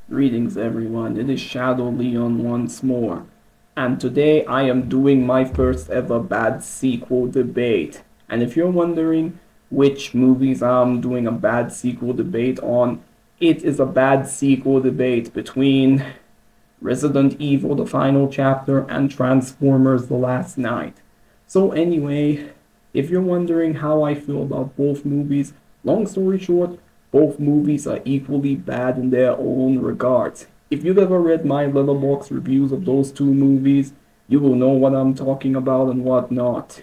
Greetings everyone, it is ShadowLeon once more, and today I am doing my first ever bad sequel debate. And if you're wondering which movies I'm doing a bad sequel debate on, it is a bad sequel debate between Resident Evil The Final Chapter and Transformers The Last Night. So anyway, if you're wondering how I feel about both movies, long story short, both movies are equally bad in their own regards. If you've ever read my Letterboxd reviews of those two movies, you will know what I'm talking about and what not.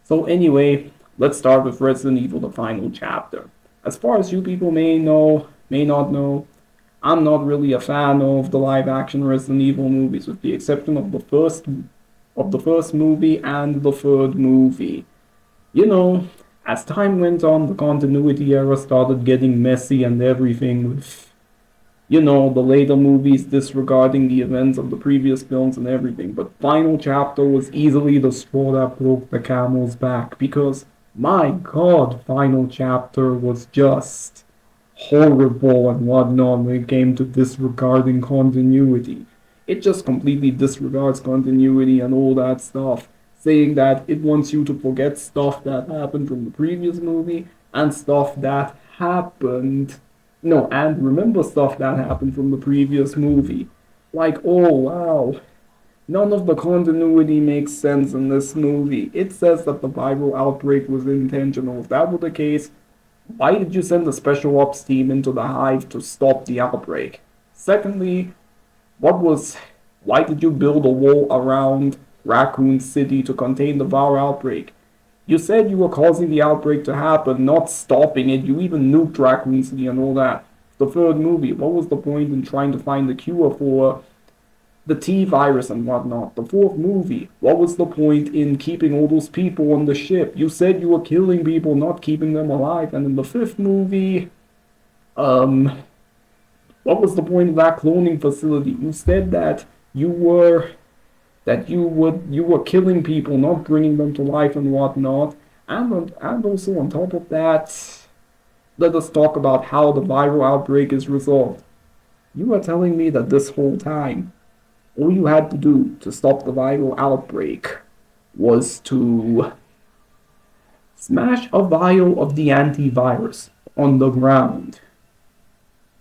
So anyway, let's start with Resident Evil The Final Chapter. As far as you people may not know, I'm not really a fan of the live action Resident Evil movies, with the exception of the first movie and the third movie. You know, as time went on, the continuity era started getting messy and everything, with, the later movies disregarding the events of the previous films and everything. But Final Chapter was easily the straw that broke the camel's back, because, my god, Final Chapter was just horrible and whatnot when it came to disregarding continuity. It just completely disregards continuity and all that stuff, saying that it wants you to forget stuff that happened from the previous movie and stuff that happened. No, and remember stuff that happened from the previous movie. Like, oh wow, none of the continuity makes sense in this movie. It says that the viral outbreak was intentional. If that were the case, why did you send the special ops team into the hive to stop the outbreak? Secondly, what was why did you build a wall around Raccoon City to contain the viral outbreak? You said you were causing the outbreak to happen, not stopping it. You even nuked Raccoon City and all that. The third movie, what was the point in trying to find the cure for the T virus and whatnot? The fourth movie, what was the point in keeping all those people on the ship? You said you were killing people, not keeping them alive. And in the fifth movie, um, what was the point of that cloning facility? You said that you were killing people, not bringing them to life and whatnot. And also on top of that, let us talk about how the viral outbreak is resolved. You are telling me that this whole time, all you had to do to stop the viral outbreak was to smash a vial of the antivirus on the ground.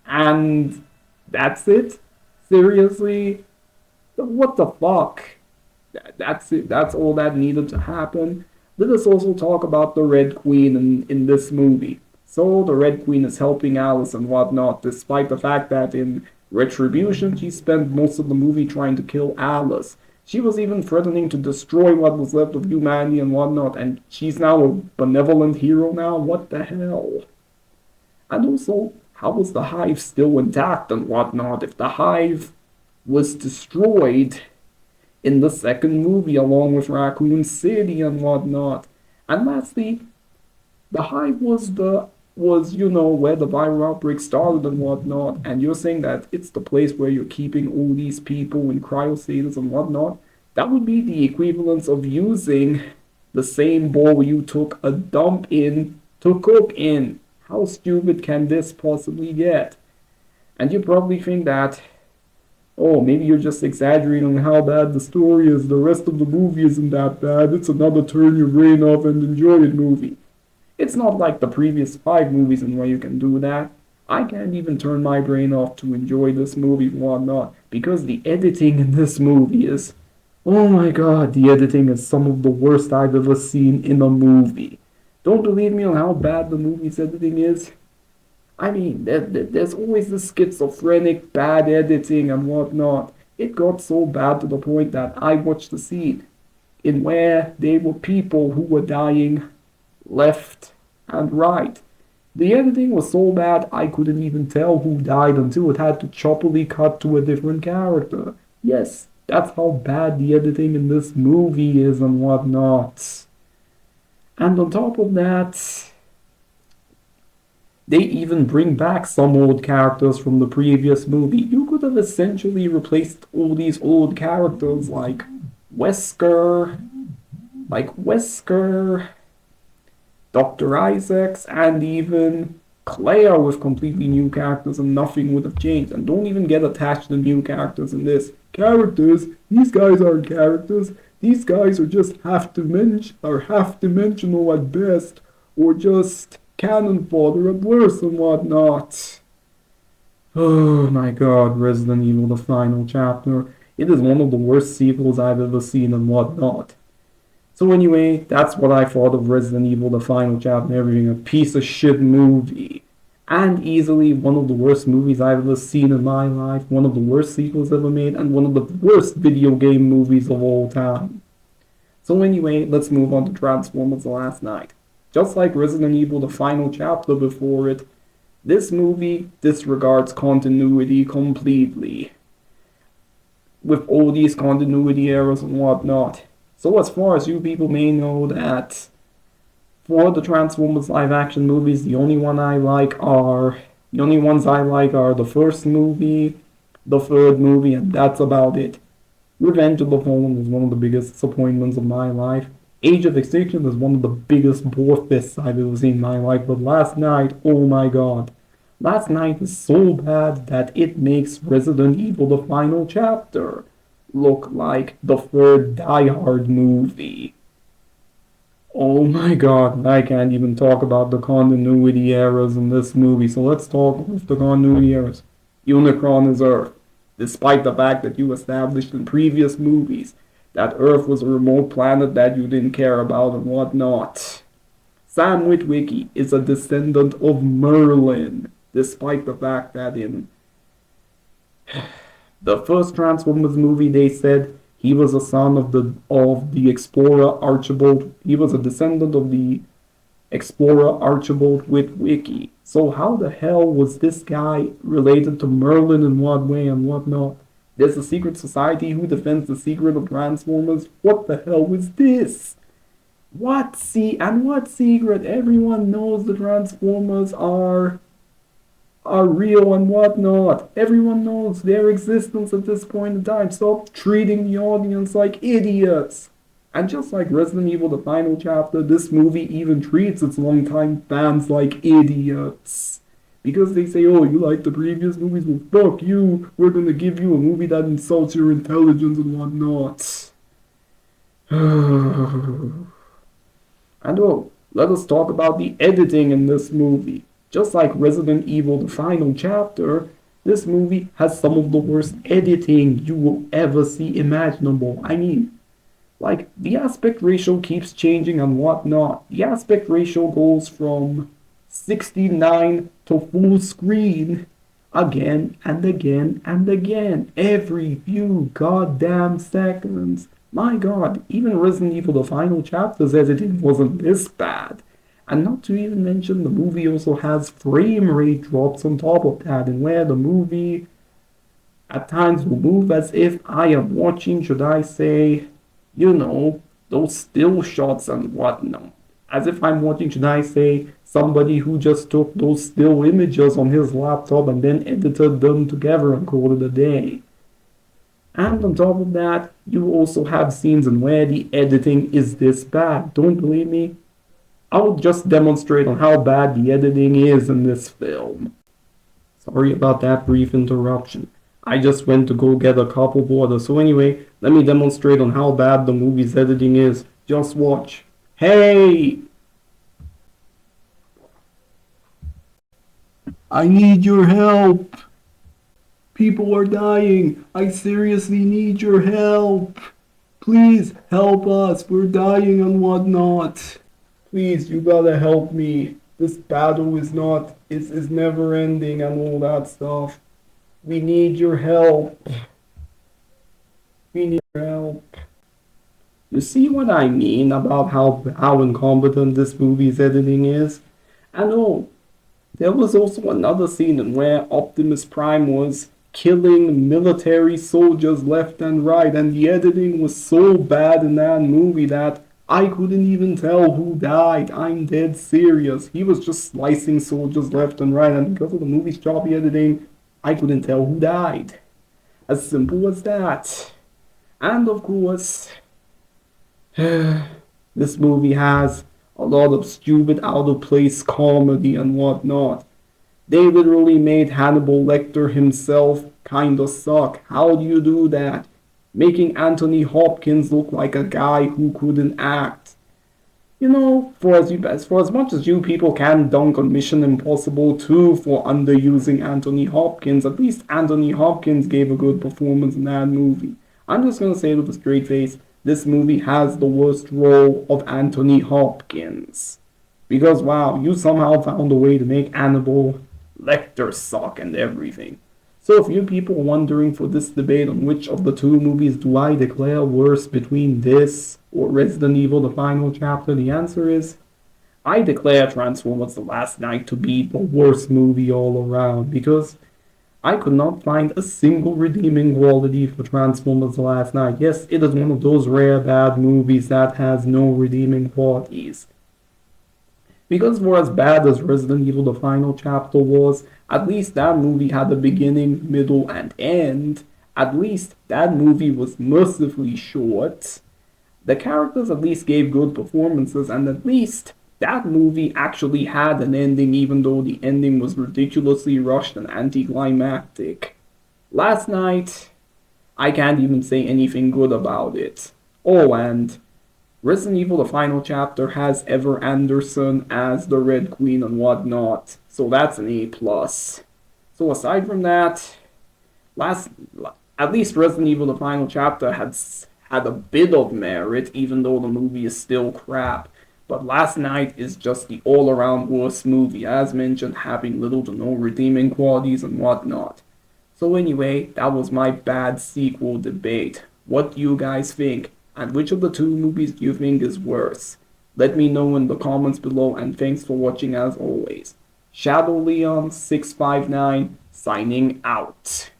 And that's it? Seriously? What the fuck? That's it. That's all that needed to happen. Let us also talk about the Red Queen in this movie. So the Red Queen is helping Alice and whatnot, despite the fact that in Retribution she spent most of the movie trying to kill Alice. She was even threatening to destroy what was left of humanity and whatnot, and she's now a benevolent hero now? What the hell? And also, how was the Hive still intact and whatnot if the Hive was destroyed in the second movie along with Raccoon City and whatnot? And lastly, the Hive was where the viral outbreak started and whatnot, and you're saying that it's the place where you're keeping all these people in cryostasis and whatnot. That would be the equivalence of using the same bowl you took a dump in to cook in. How stupid can this possibly get? And you probably think that, oh, maybe you're just exaggerating on how bad the story is. The rest of the movie isn't that bad. It's another turn your brain off and enjoy it movie. It's not like the previous 5 movies in where you can do that. I can't even turn my brain off to enjoy this movie and whatnot, because the editing in this movie is, oh my god, the editing is some of the worst I've ever seen in a movie. Don't believe me on how bad the movie's editing is? I mean, there's always this schizophrenic bad editing and whatnot. It got so bad to the point that I watched the scene in where there were people who were dying left and right. The editing was so bad I couldn't even tell who died until it had to choppily cut to a different character. Yes, that's how bad the editing in this movie is and whatnot. And on top of that, they even bring back some old characters from the previous movie. You could have essentially replaced all these old characters Wesker, like Wesker, Dr. Isaacs, and even Claire with completely new characters and nothing would have changed. And don't even get attached to new characters in this. Characters, these guys aren't characters. These guys are just half dimensional at best, or just cannon fodder at worst and whatnot. Oh my god, Resident Evil the Final Chapter. It is one of the worst sequels I've ever seen and whatnot. So anyway, that's what I thought of Resident Evil the Final Chapter and everything. A piece of shit movie. And easily one of the worst movies I've ever seen in my life, one of the worst sequels ever made, and one of the worst video game movies of all time. So anyway, let's move on to Transformers The Last Night. Just like Resident Evil the Final Chapter before it, this movie disregards continuity completely, with all these continuity errors and whatnot. So as far as you people may know that for the Transformers live action movies, the only ones I like are the first movie, the third movie, and that's about it. Revenge of the Fallen was one of the biggest disappointments of my life. Age of Extinction is one of the biggest bore fists I've ever seen in my life, but Last Night, oh my god. Last Night is so bad that it makes Resident Evil the Final Chapter look like the third Die Hard movie. Oh my god, I can't even talk about the continuity errors in this movie, so let's talk about the continuity errors. Unicron is Earth, despite the fact that you established in previous movies that Earth was a remote planet that you didn't care about and whatnot. Sam Witwicky is a descendant of Merlin, despite the fact that in the first Transformers movie they said he was a son of the explorer Archibald. He was a descendant of the explorer Archibald Witwicky. So how the hell was this guy related to Merlin in what way and whatnot? There's a secret society who defends the secret of Transformers. What the hell was this? What secret? Everyone knows the Transformers are real and whatnot. Everyone knows their existence at this point in time. Stop treating the audience like idiots. And just like Resident Evil the Final Chapter, this movie even treats its longtime fans like idiots. Because they say, oh, you like the previous movies? Well, fuck you. We're gonna give you a movie that insults your intelligence and whatnot. And well, let us talk about the editing in this movie. Just like Resident Evil The Final Chapter, this movie has some of the worst editing you will ever see imaginable. I mean, like, the aspect ratio keeps changing and whatnot. The aspect ratio goes from 69 to full screen again and again and again. Every few goddamn seconds. My god, even Resident Evil The Final Chapter's editing wasn't this bad. And not to even mention, the movie also has frame rate drops on top of that, and where the movie at times will move as if I am watching, should I say, those still shots and whatnot. As if I'm watching, should I say, somebody who just took those still images on his laptop and then edited them together and called it a day. And on top of that, you also have scenes in where the editing is this bad. Don't believe me? I'll just demonstrate on how bad the editing is in this film. Sorry about that brief interruption. I just went to go get a cup of water. So anyway, let me demonstrate on how bad the movie's editing is. Just watch. Hey! I need your help! People are dying! I seriously need your help! Please help us! We're dying and whatnot! Please, you gotta help me. This battle is never ending and all that stuff. We need your help. We need your help. You see what I mean about how incompetent this movie's editing is? And oh, there was also another scene in where Optimus Prime was killing military soldiers left and right, and the editing was so bad in that movie that I couldn't even tell who died. I'm dead serious. He was just slicing soldiers left and right, and because of the movie's choppy editing, I couldn't tell who died. As simple as that. And of course, this movie has a lot of stupid, out of place comedy and whatnot. They literally made Hannibal Lecter himself kinda suck. How do you do that? Making Anthony Hopkins look like a guy who couldn't act. You know, for as much as you people can dunk on Mission Impossible 2 for underusing Anthony Hopkins, at least Anthony Hopkins gave a good performance in that movie. I'm just gonna say it with a straight face, this movie has the worst role of Anthony Hopkins. Because wow, you somehow found a way to make Hannibal Lecter suck and everything. So if you people are wondering for this debate on which of the two movies do I declare worse between this or Resident Evil the Final Chapter, the answer is I declare Transformers The Last Night to be the worst movie all around because I could not find a single redeeming quality for Transformers The Last Night. Yes, it is one of those rare bad movies that has no redeeming qualities. Because for as bad as Resident Evil The Final Chapter was, at least that movie had a beginning, middle, and end. At least that movie was mercifully short. The characters at least gave good performances, and at least that movie actually had an ending, even though the ending was ridiculously rushed and anticlimactic. Last night, I can't even say anything good about it. Oh, and Resident Evil The Final Chapter has Ever Anderson as the Red Queen and whatnot, so that's an A+. So aside from that, last at least Resident Evil The Final Chapter had a bit of merit, even though the movie is still crap. But Last Night is just the all-around worst movie, as mentioned, having little to no redeeming qualities and whatnot. So anyway, that was my bad sequel debate. What do you guys think? And which of the two movies do you think is worse? Let me know in the comments below, and thanks for watching as always. ShadowLeon 659 signing out.